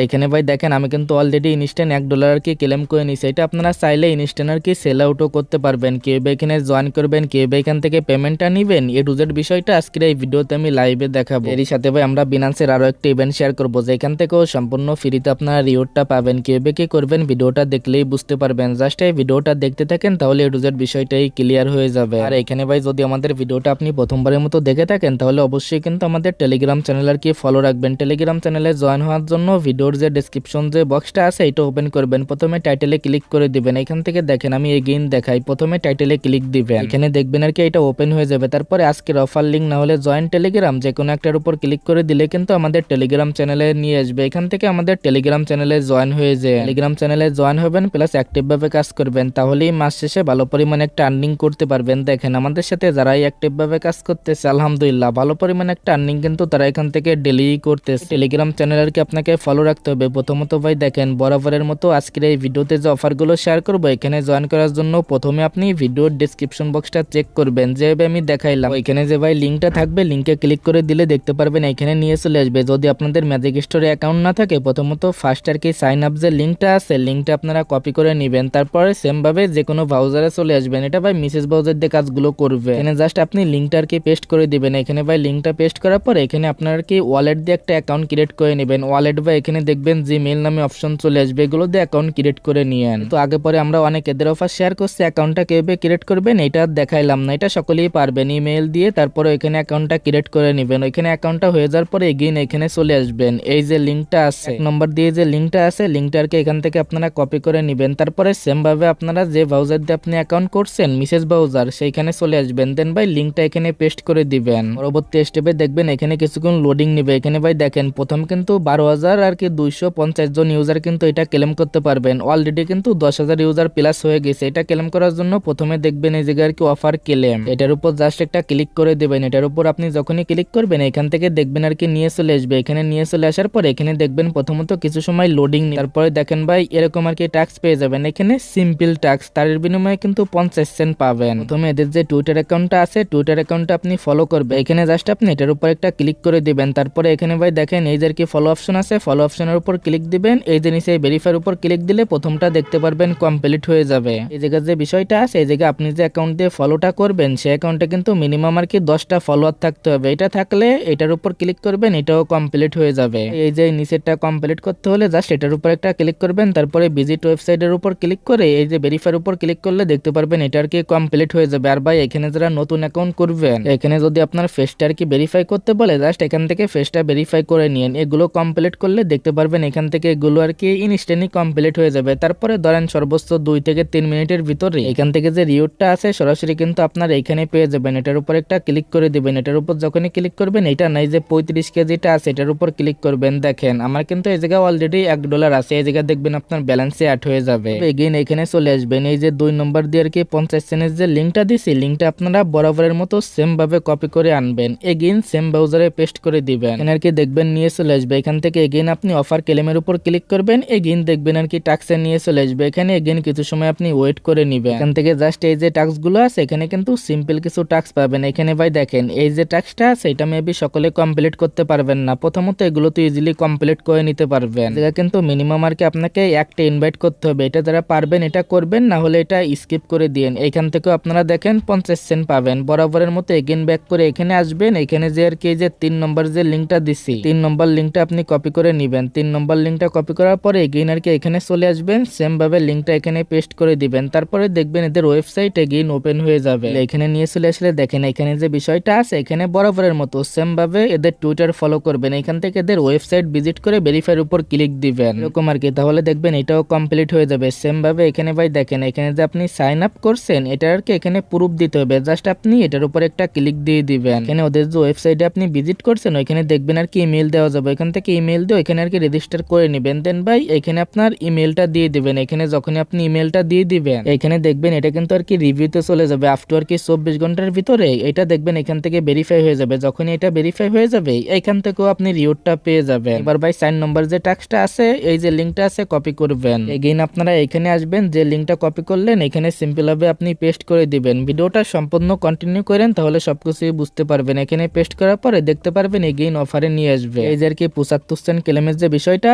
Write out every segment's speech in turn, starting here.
এখানে ভাই দেখেন আমি কিন্তু অলরেডি ইনস্ট্যান্ট $1 আর কি ক্লেম করে নিছি। এটা আপনারা চাইলে ইনস্ট্যান্ট আর কি সেল আউটও করতে পারবেন। কিভাবে এখানে জয়েন করবেন, কিভাবে এখান থেকে পেমেন্টটা নিবেন, এ টু জেড বিষয়টা আজকের এই ভিডিওতে আমি লাইভে দেখাবো। এরই সাথে ভাই আমরা বিনান্সের আরো একটা ইভেন্ট শেয়ার করবো, যেখান থেকেও সম্পূর্ণ ফ্রিতে আপনারা রিওয়ার্ডটা পাবেন। কিভাবে কি করবেন ভিডিওটা দেখলেই বুঝতে পারবেন। জাস্ট এই ভিডিওটা দেখতে থাকেন, তাহলে এ টু জেড বিষয়টাই ক্লিয়ার হয়ে যাবে। আর এখানে ভাই যদি আমাদের ভিডিওটা আপনি প্রথমবারের মতো দেখে থাকেন, তাহলে অবশ্যই কিন্তু আমাদের টেলিগ্রাম চ্যানেল আর কি ফলো রাখবেন। টেলিগ্রাম চ্যানেলে জয়েন হওয়ার জন্য ভিডিওর যে ডেসক্রিপশন যে বক্সটা আছে এটা ওপেন করবেন। প্রথমে টাইটেলে ক্লিক করে দিবেন। এখান থেকে দেখেন আমি এগেইন দেখাই, প্রথমে টাইটেলে ক্লিক দিবেন। এখানে দেখবেন আর কি এটা ওপেন হয়ে যাবে। তারপরে আজকের অফার লিঙ্ক না হলে জয়েন টেলিগ্রাম যে কোনো একটার উপর ক্লিক করে দিলে কিন্তু আমাদের টেলিগ্রাম চ্যানেলে নিয়ে আসবে। এখান থেকে আমাদের টেলিগ্রাম চ্যানেলে জয়েন হয়ে যায়। টেলিগ্রাম চ্যানেলে জয়েন হবেন প্লাস অ্যাক্টিভ ভাবে কাজ করবেন, তাহলেই মাস শেষে ভালো পরিমাণে একটা আর্নিং করতে পারবেন। দেখেন আমাদের সাথে যারাই অ্যাক্টিভ ভাবে কাজ করতেছে আলহামদুলিল্লাহ ভালো পরিমাণে একটা আর্নিং কিন্তু তারা এখান থেকে ডেলি করতেছে। টেলিগ্রাম চ্যানেল আর কি আপনাকে ফলো রাখতে হবে। প্রথমত ভাই দেখেন বরাবরের মতো আজকের এই ভিডিওতে যে অফারগুলো শেয়ার করবো, এখানে জয়েন করার জন্য প্রথমে আপনি ভিডিওর ডেসক্রিপশন বক্সটা চেক করবেন, যেভাবে আমি দেখাইলাম। এখানে যে ভাই লিঙ্কটা থাকবে, লিঙ্কে ক্লিক করে দিলে দেখতে পারবেন এখানে নিয়ে চলে আসবে। যদি আপনাদের ম্যাজিক স্টোরে অ্যাকাউন্ট না থাকে, প্রথমত ফার্স্ট আর কি সাইন আপ যে লিঙ্কটা আছে, লিঙ্কটা আপনারা কপি করে নেবেন। তারপরে সেম ভাবে যে কোনো ব্রাউজারে চলে আসবেন। এটা ভাই মিসেস ব্রাউজার দিয়ে কাজগুলো করবে। এখানে জাস্ট আপনি লিঙ্কটা আর কি পেস্ট করে দিবেন। এখানে ভাই লিঙ্কটা পেস্ট করার পর এখানে আপনার আর কি ওয়ালেট দিয়ে একটা অ্যাকাউন্ট ক্রিয়েট করে নেবেন। ওয়ালেট বা এখানে দেখবেন জিমেইল নামে অপশন চলে আসবে, এগুলো দিয়ে অ্যাকাউন্ট ক্রিয়েট করে নিয়েন। তো আগে পরে আমরা অনেক এদের অফার শেয়ার করছি, অ্যাকাউন্টটা কিভাবে ক্রিয়েট করবেন এটা দেখাইলাম না, এটা সকলেই পারবেন। ইমেইল দিয়ে তারপরে এখানে অ্যাকাউন্টটা ক্রিয়েট করে নেবেন। ওইখানে অ্যাকাউন্টটা হয়ে যাওয়ার পরে এগেইন এখানে চলে আসবেন। এই যে লিঙ্কটা আছে, এক নম্বর দিয়ে যে লিঙ্কটা আছে, লিঙ্কটা আর কি এখান থেকে আপনারা কপি করে নেবেন। তারপরে সেম ভাবে আপনারা যে ব্রাউজার দিয়ে আপনি অ্যাকাউন্ট করছেন মিসেস ব্রাউজার, সেইখানে চলে আসবেন। দেন ভাই লিঙ্কটা এখানে পেস্ট করে দিবেন। পরবর্তী স্টেপে দেখবেন এখানে কিছুক্ষণ লোডিং নেবে। এখানে ভাই দেখেন প্রথম কিন্তু 12,000 আর কি 250 জন ইউজার কিন্তু এটা ক্লেম করতে পারবেন। অলরেডি কিন্তু 10,000 ইউজার প্লাস হয়ে গেছে। এটা ক্লেম করার জন্য প্রথমে দেখবেন এই জায়গায় আর কি অফার ক্লেম, এটার উপর জাস্ট একটা ক্লিক করে দেবেন। এটার উপর আপনি যখনই ক্লিক করবেন এখান থেকে দেখবেন আর কি নিয়ে চলে আসবে। এখানে নিয়ে চলে আসার পর এখানে দেখবেন প্রথমত কিছু সময় লোডিং, তারপরে দেখেন ভাই এরকম আর কি ট্যাক্স পেয়ে যাবেন। এখানে সিম্পল ট্যাক্স, তার বিনিময়ে কিন্তু 50 সেন্ট পাবেন। প্রথমে এদের যে টুইটার অ্যাকাউন্টটা আছে, টুইটার অ্যাকাউন্টটা আপনি ফলো করবেন। এখানে জাস্ট আপনি এটার উপর একটা ক্লিক করে দিবেন। তারপরে এখানে ভাই দেখেন এই যে আর কি ফলো অপশন আছে, ফলো অপশনের উপর ক্লিক দিবেন। এই যে নিচে ভেরিফাইয়ের উপর ক্লিক দিলে প্রথমটা দেখতে পারবেন কমপ্লিট হয়ে যাবে। এই জায়গায় যে বিষয়টা আছে, এই জায়গায় আপনি যে অ্যাকাউন্ট দিয়ে ফলোটা করবেন সেই অ্যাকাউন্টে কিন্তু মিনিমাম আর কি 10টা ফলোয়ার থাকতে হবে। এটা থাকলে এটার উপর ক্লিক করবেন, এটাও কমপ্লিট হয়ে যাবে। এই যে নিচেরটা কমপ্লিট করতে হলে জাস্ট এটার উপর একটা ক্লিক করবেন। তারপরে ভিজিট ওয়েবসাইটের উপর ক্লিক করে এই যে ভেরিফাইয়ের উপর ক্লিক করলে দেখতে পারবেন এটা আর কি কমপ্লিট হয়ে যাবে। আর ভাই এখানে যারা নতুন অ্যাকাউন্ট করবেন, এখানে যদি আপনার ফেসটা আর কি ভেরিফাই করতে বলে, জাস্ট এখান থেকে ফেসটা ভেরিফাই করে নিন। এগুলো কমপ্লিট করলে দেখতে পারবেন এখান থেকে এগুলো আর কি ইনস্ট্যান্টলি কমপ্লিট হয়ে যাবে। তারপরে ধরেন সর্বোচ্চ 2 থেকে 3 মিনিটের ভিতরে এখান থেকে যে রিওয়ার্ডটা আছে সরাসরি কিন্তু আপনার এখানে পেয়ে যাবেন। এটার উপর একটা ক্লিক করে দিবেন। এটার উপর যখনই ক্লিক করবেন, এটা নাই যে 35 কেজিটা আছে এটার উপর ক্লিক করবেন। দেখেন আমার কিন্তু এই জায়গায় অলরেডি $1 আছে। এই জায়গায় দেখবেন আপনার ব্যালেন্সে অ্যাড হয়ে যাবে। এগেইন এখানে চলে আসবেন। এই যে 2 নম্বর দিয়ে আর কি 50 সেন্টের যে লিঙ্কটা দিছি, লিঙ্কটা আপনারা বরাবরের মতো সেম ভাবে কপি করে আনবেন। এগেইন সেম ব্রাউজারে পেস্ট করে দিবেন। এখানে আর কি দেখবেন নিয়ে চলে আসবে। এখান থেকে এগেইন আপনি অফার ক্লেমের উপর ক্লিক করবেন। এগেইন দেখবেন আর কি টাক্সে নিয়ে চলে আসবে। এখানে এগেইন কিছু সময় আপনি ওয়েট করে নেবেন। এখান থেকে জাস্ট এই যে টাক্স গুলো আছে, এখানে কিন্তু সিম্পল কিছু টাক্স পাবেন। এখানে ভাই দেখেন এই যে টাক্সটা আছে এটা মেবি সকলে কমপ্লিট করতে পারবেন না। প্রথমত এগুলো তো ইজিলি কমপ্লিট করে নিতে পারবেন। এটা কিন্তু মিনিমাম আর কি আপনাকে একটা ইনভাইট করতে হবে। এটা যারা পারবেন এটা করবেন, না হলে এটা স্কিপ করে দিন। এখান থেকেও আপনারা দেখেন 50 সেন্ট পাবেন। বরাবরের মতো এগেইন ব্যাক করে এখানে আসবেন। এখানে যে আর কি যে 3 নম্বর যে লিঙ্কটা দিছি, 3 নম্বর লিঙ্কটা আপনি কপি করে নেবেন। 3 নম্বর লিঙ্কটা কপি করার পরে এগেইন আর কি এখানে চলে আসবেন। সেম ভাবে লিঙ্কটা এখানে পেস্ট করে দিবেন। তারপরে দেখবেন এদের ওয়েবসাইট এগেইন ওপেন হয়ে যাবে। এখানে নিয়ে চলে আসলে দেখেন এখানে যে বিষয়টা আছে, এখানে বরাবরের মতো সেম ভাবে এদের টুইটার ফলো করবেন। এখান থেকে এদের ওয়েবসাইট ভিজিট করে ভেরিফাইয়ের উপর ক্লিক দিবেন এরকম আর কি, তাহলে দেখবেন এটাও কমপ্লিট হয়ে যাবে। সেম ভাবে এখানে ভাই দেখেন এখানে যে আপনি সাইন আপ করছেন এটা আর কি এখানে প্রুফ দিতে হবে। জাস্ট আপনি এটার উপর একটা ক্লিক দিয়ে দিবেন। এখানে ওদের যে ওয়েবসাইটে আপনি ভিজিট করছেন ওইখানে দেখবেন আর কি ইমেল দেওয়া যাবে। এখান থেকে ইমেল দিয়ে এখানে আর কি রেজিস্টার করে নেবেন। দেন ভাই এখানে আপনার ইমেলটা দিয়ে দিবেন। এখানে যখনই আপনি ইমেলটা দিয়ে দিবেন এখানে দেখবেন এটা কিন্তু আর কি রিভিউতে চলে যাবে। আফটার কি 24 ঘন্টার ভিতরে এটা দেখবেন এখান থেকে ভেরিফাই হয়ে যাবে। যখনই এটা ভেরিফাই হয়ে যাবে এখান থেকেও আপনি রিওয়ার্ডটা পেয়ে যাবেন। এবার ভাই 4 নম্বর যে টাস্কটা আছে, এই যে লিঙ্কটা আছে কপি করবেন। এগেইন আপনারা এখানে আসবেন, যে লিঙ্কটা কপি করলেন এখানে সিম্পল ভাবে আপনি পেস্ট করে দিবেন। ভিডিওটা সম্পূর্ণ কন্টিনিউ করেন তাহলে সবকিছু বুঝতে পারবেন। এখানে পেস্ট করার পরে দেখতে পারবেন এগেইন অফারে নিয়ে আসবে। এই যে আর কি 75 সেন্ট ক্লেমের যে যে বিষয়টা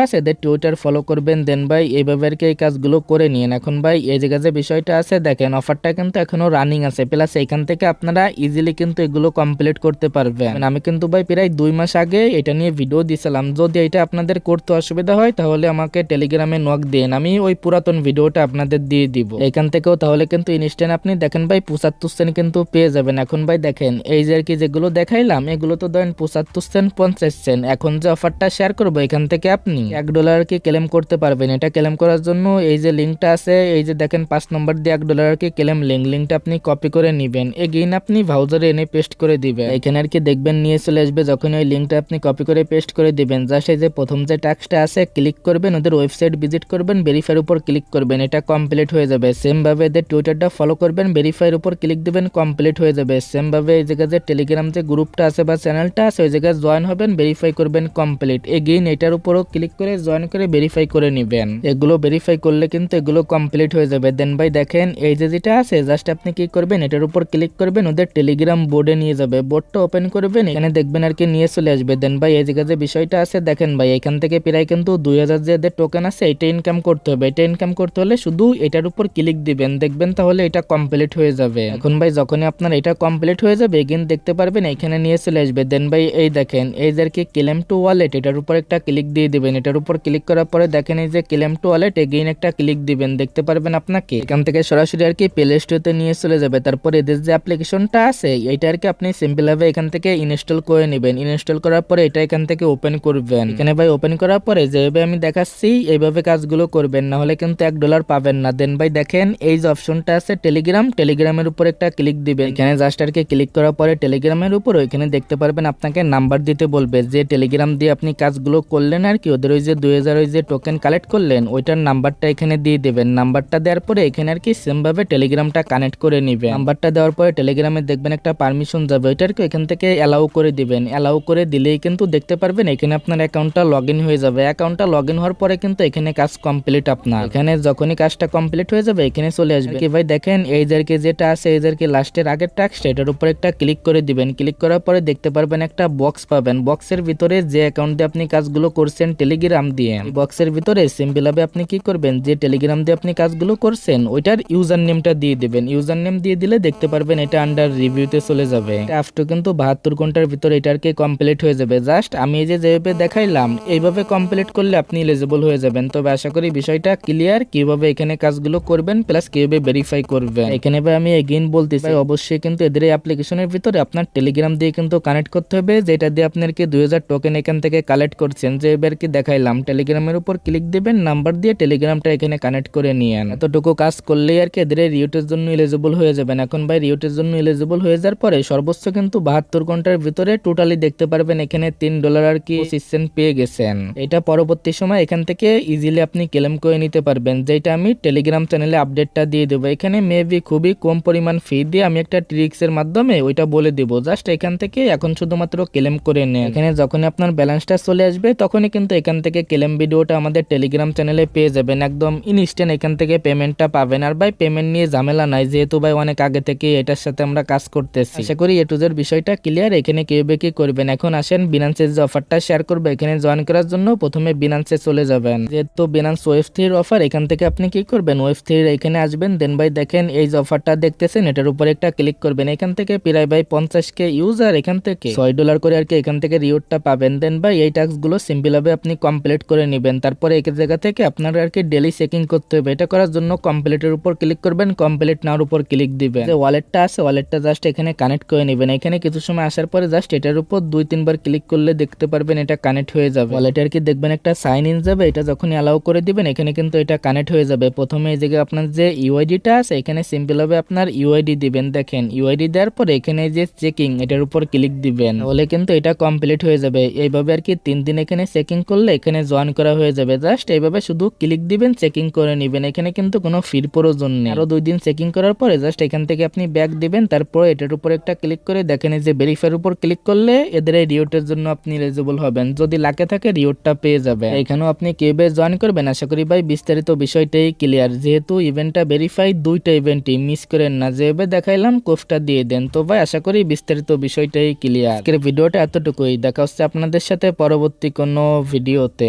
আছে এদের টুইটার ফলো করবেন, দেন ভাই এইভাবে আর কি এই কাজগুলো করে নিন। এখন ভাই এই জায়গায় যে বিষয়টা আছে দেখেন, অফারটা কিন্তু এখনো রানিং আছে, প্লাস এখান থেকে আপনারা ইজিলি কিন্তু এগুলো কমপ্লিট করতে পারবেন। আমি কিন্তু ভাই প্রায় 2 মাস আগে এটা নিয়ে ভিডিও দিয়েছিলাম, যদি এটা আপনাদের করতে অসুবিধা হয় তাহলে আমাকে টেলিগ্রামে নক দিন, আমি ওই পুরাতন ভিডিওটা আপনাদের দিয়ে দিব এখান থেকেও, তাহলে কিন্তু ইনস্ট্যান্ট আপনি দেখেন ভাই 75 সেন্ট কিন্তু পেয়ে যাবেন। এখন ভাই দেখেন এই যে আর কি যেগুলো দেখাইলাম এগুলো তো ধরেন 75 সেন্ট 50 সেন্ট, এখন যে অফারটা শেয়ার করবো এখান থেকে আপনি $1 কি ক্লেম করতে পারবেন। এটা ক্লেম করার জন্য এই যে লিঙ্কটা আছে, এই যে দেখেন 5 নম্বর দিয়ে $1 কি ক্লেম লিঙ্কটা আপনি কপি করে নিবেন, এগেইন আপনি ব্রাউজারে এনে পেস্ট করে দিবেন। এখানে আর কি দেখবেন নিয়ে চলে আসবে, যখন ওই লিঙ্কটা আপনি কপি করে পেস্ট করে দিবেন, জাস্ট এই যে প্রথম যে টাস্কটা আছে ক্লিক করবেন, ওদের ওয়েবসাইট ভিজিট করবেন, ভেরিফাইয়ের উপর ক্লিক করবেন, এটা কমপ্লিট হয়ে যাবে। সেম ভাবে এদের টুইটারটা ফলো করবেন, ভেরিফাইয়ের উপর ক্লিক দিবেন, কমপ্লিট হয়ে যাবে। সেম ভাবে এই জায়গায় যে টেলিগ্রাম যে গ্রুপটা আছে বা চ্যানেলটা আছে ওই জায়গায় জয়েন হবেন, ভেরিফাই করবেন, কমপ্লিট। এগেইন এটার উপরও ক্লিক করে জয়েন করে ভেরিফাই করে নেবেন। এগুলো ভেরিফাই করলে কিন্তু এগুলো কমপ্লিট হয়ে যাবে। দেন ভাই দেখেন এই যে যেটা আছে জাস্ট আপনি কি করবেন, এটার উপর ক্লিক করবেন, ওদের টেলিগ্রাম বোর্ডে নিয়ে যাবে, বোর্ডটা ওপেন করবেন, এখানে দেখবেন আর কি নিয়ে চলে আসবে। দেন ভাই এই জায়গায় যে বিষয়টা আছে দেখেন ভাই, এখান থেকে প্রায় কিন্তু 2000 যে এদের টোকেন আছে এটা ইনকাম করতে হবে। এটা ইনকাম করতে হলে শুধু এটার উপর ক্লিক দিবেন, দেখবেন তাহলে এটা কমপ্লিট হয়ে যাবে। এখন ভাই যখনই আপনার এটা কমপ্লিট হয়ে যাবে এগেইন দেখতে পারবেন এখানে নিয়ে চলে আসবে। দেন ভাই এই দেখেন এই যে আর কি ক্লেম টু ওয়ালেট, এটার উপর একটা ক্লিক দিয়ে দিবেন। এটার উপর ক্লিক করার পরে দেখেন এই যে ক্লেম টু ওয়ালেট, এগেইন একটা ক্লিক দিবেন, দেখতে পারবেন আপনাকে এখান থেকে সরাসরি আর কি প্লে স্টোরে নিয়ে চলে যাবে। তারপর এদের যে অ্যাপ্লিকেশনটা আছে এটা আর কি আপনি সিম্পল ভাবে এখান থেকে ইনস্টল করে নেবেন। ইনস্টল করার পরে এটা এখান থেকে ওপেন করবেন। এখানে ভাই ওপেন করার পরে যেভাবে আমি দেখাচ্ছি এইভাবে কাজগুলো করবেন, না হলে কিন্তু $1 পাবেন না। দেন ভাই দেখেন এই যে অপশনটা আছে টেলিগ্রামের উপর একটা ক্লিক দিবেন। এখানে জাস্ট আর কি ক্লিক করার পরে টেলিগ্রামের উপর ওইখানে দেখতে পারবেন আপনাকে নাম্বার দিতে বলবে, যে টেলিগ্রাম দিয়ে আপনি কাজগুলো করলেন আর কি, ওদের ওই যে 2000 ওই যে টোকেন কালেক্ট করলেন ওইটার নাম্বারটা এখানে দিয়ে দেবেন। নাম্বারটা দেওয়ার পরে এখানে আর কি সেম ভাবে টেলিগ্রামটা কানেক্ট করে নিবেন। নাম্বারটা দেওয়ার পরে টেলিগ্রামে দেখবেন একটা পারমিশন যাবে, ওইটার কি এখান থেকে অ্যালাউ করে দিবেন। অ্যালাউ করে দিলেই কিন্তু দেখতে পারবেন এখানে আপনার অ্যাকাউন্টটা লগইন হয়ে যাবে। অ্যাকাউন্টটা লগইন হওয়ার পরে কিন্তু এখানে কাজ কমপ্লিট আপনার। এখানে যখনই কাজটা কমপ্লিট হয়ে যাবে এখানে চলে আসবে কি ভাই দেখেন এই যে আর কি যেটা আছে এই যে আর কি লাস্টের আগের টাস্কটা, এটার উপর একটা ক্লিক করে দিবেন। ক্লিক করার পরে দেখতে পারবেন একটা বক্স পাবেন, বক্সের ভিতরে যে অ্যাকাউন্ট দিয়ে আপনি কাজগুলো করছেন টেলিগ্রাম দিয়ে, বক্সের ভিতরে সিম্পল ভাবে আপনি কি করবেন, যে টেলিগ্রাম দিয়ে আপনি কাজগুলো করছেন ওইটার ইউজার নেমটা দিয়ে দিবেন। ইউজার নেম দিয়ে দিলে দেখতে পারবেন এটা আন্ডার রিভিউতে চলে যাবে। আফটার কিন্তু 72 ঘন্টার ভিতরে এটা আর কি কমপ্লিট হয়ে যাবে। জাস্ট আমি এই যে যেভাবে দেখাইলাম এইভাবে কমপ্লিট করলে আপনি এলিজিবল হয়ে যাবেন। তবে আশা করি বিষয়টা ক্লিয়ার, কিভাবে এখানে কাজগুলো করবেন প্লাস কিভাবে ভেরিফাই করবেন। এখানে ভাই আমি এগেইন বলতেছি অবশ্যই কিন্তু এদের এই অ্যাপ্লিকেশনের ভিতরে আপনার টেলিগ্রাম দিয়ে কিন্তু কানেক্ট করতে হবে, যেটা দিয়ে আপনার কি 2000 টোকেন এখান থেকে কালেক্ট করছেন, যে এবার কি দেখাইলাম টেলিগ্রামের উপর ক্লিক দিবেন, নাম্বার দিয়ে টেলিগ্রামটা এখানে কানেক্ট করে নিয়েন। এতটুকু কাজ করলেই আর কি এদের রিউটের জন্য এলিজিবল হয়ে যাবেন। এখন ভাই রিউটের জন্য এলিজিবল হয়ে যাওয়ার পরে সর্বোচ্চ কিন্তু 72 ঘন্টার ভিতরে টোটালি দেখতে পারবেন এখানে $3 আর কি 25 সেন্ট পেয়ে গেছেন। এটা পরবর্তী সময় এখান থেকে ইজিলি আপনি ক্লেম করে নিতে পারবেন, যেটা আমি টেলিগ্রাম চ্যানেলে আপডেটটা দিয়ে দেবো। এখানে মেবি খুবই কম পরিমাণ ফি দিয়ে আমি একটা ট্রিক্সের মাধ্যমে ওইটা বলে দিব, জাস্ট এখান থেকে এখন শুধুমাত্র ক্লেম করে নেন। এখানে যখন আপনার ব্যালেন্সটা চলে আসবে তখনই কিন্তু এখান থেকে ক্লেম ভিডিওটা আমাদের টেলিগ্রাম চ্যানেলে পেয়ে যাবেন, একদম ইনস্ট্যান্ট এখান থেকে পেমেন্টটা পাবেন। আর ভাই পেমেন্ট নিয়ে ঝামেলা নাই, যেহেতু ভাই অনেক আগে থেকে এটার সাথে আমরা কাজ করতেছি। আশা করি এ টু জেড বিষয়টা ক্লিয়ার। এখানে কিভাবে কি করবেন, এখন আসেন বিনান্সের যে অফারটা শেয়ার করবে এখানে জয়েন করার জন্য প্রথমে বিনান্সে চলে যাবেন। যেহেতু বিনান্স ওয়েব3 অফার, এখান থেকে আপনি কি করবেন ওয়েব3 এখানে আসবেন। দেন ভাই দেখেন এই যে অফারটা দেখতেছেন এটার উপর একটা ক্লিক করবেন। এখান থেকে প্রায় ভাই 50k ইউজার এখান থেকে $6 করে আর কি এখান থেকে রিওয়ার্ডটা পাবেন। দেন ভাই এই টাস্কগুলো সিম্পল ভাবে আপনি কমপ্লিট করে নেবেন। তারপরে এই জায়গা থেকে আপনার আর কি ডেইলি চেকিং করতে হবে। এটা করার জন্য কমপ্লিটের উপর ক্লিক করবেন, কমপ্লিট নাওর উপর ক্লিক দিবেন। যে ওয়ালেটটা আছে ওয়ালেটটা জাস্ট এখানে কানেক্ট করে নেবেন। এখানে কিছু সময় আসার পরে জাস্ট এটার উপর 2-3 বার ক্লিক করলে দেখতে পারবেন এটা কানেক্ট হয়ে যাবে। ওয়ালেটে আর কি দেখবেন একটা সাইন ইন যাবে, এটা যখন অ্যালাউ করে দিবেন এখানে কিন্তু এটা কানেক্ট হয়ে যাবে। প্রথমে এই জায়গায় আপনার যে ইউআইডিটা আছে এখানে সিম্পল ভাবে আপনার ইউআইডি দিবেন। দেখেন ইউআইডি দেওয়ার পরে এখানে যে চেকিং এটার উপর ক্লিক দিবেন, তাহলে কিন্তু এটা কমপ্লিট হয়ে যাবে। এইভাবে আর কি 3 দিন এখানে চেকিং করলে এখানে জয়েন করা হয়ে যাবে। জাস্ট এইভাবে শুধু ক্লিক দিবেন, চেকিং করে নেবেন। এখানে কিন্তু কোনো ফির প্রয়োজন নেই। আরো 2 দিন চেকিং করার পরে জাস্ট এখান থেকে আপনি ব্যাক দিবেন। তারপর এটার উপর একটা ক্লিক করে দেখেন এই যে ভেরিফাইয়ের উপর ক্লিক করলে এদের এই রিওয়ার্ডের জন্য আপনি এলিজিবল হবেন। যদি লাকে থাকে রিওয়ার্ডটা পেয়ে যাবে। এখানেও আপনি কিভাবে জয়েন করবেন আশা করি ভাই বিস্তারিত বিষয়টাই ক্লিয়ার। যেহেতু ইভেন্টটা ভেরিফাই, 2টা ইভেন্টই মিস করেন না, যেভাবে দেখাইলাম কোফটা দিয়ে দেন। তো ভাই আশা করি বিস্তারিত বিষয়টাই ক্লিয়ার। আজকের ভিডিওটা এতটুকুই, দেখা হচ্ছে আপনাদের সাথে পরবর্তী কোনো ভিডিওতে।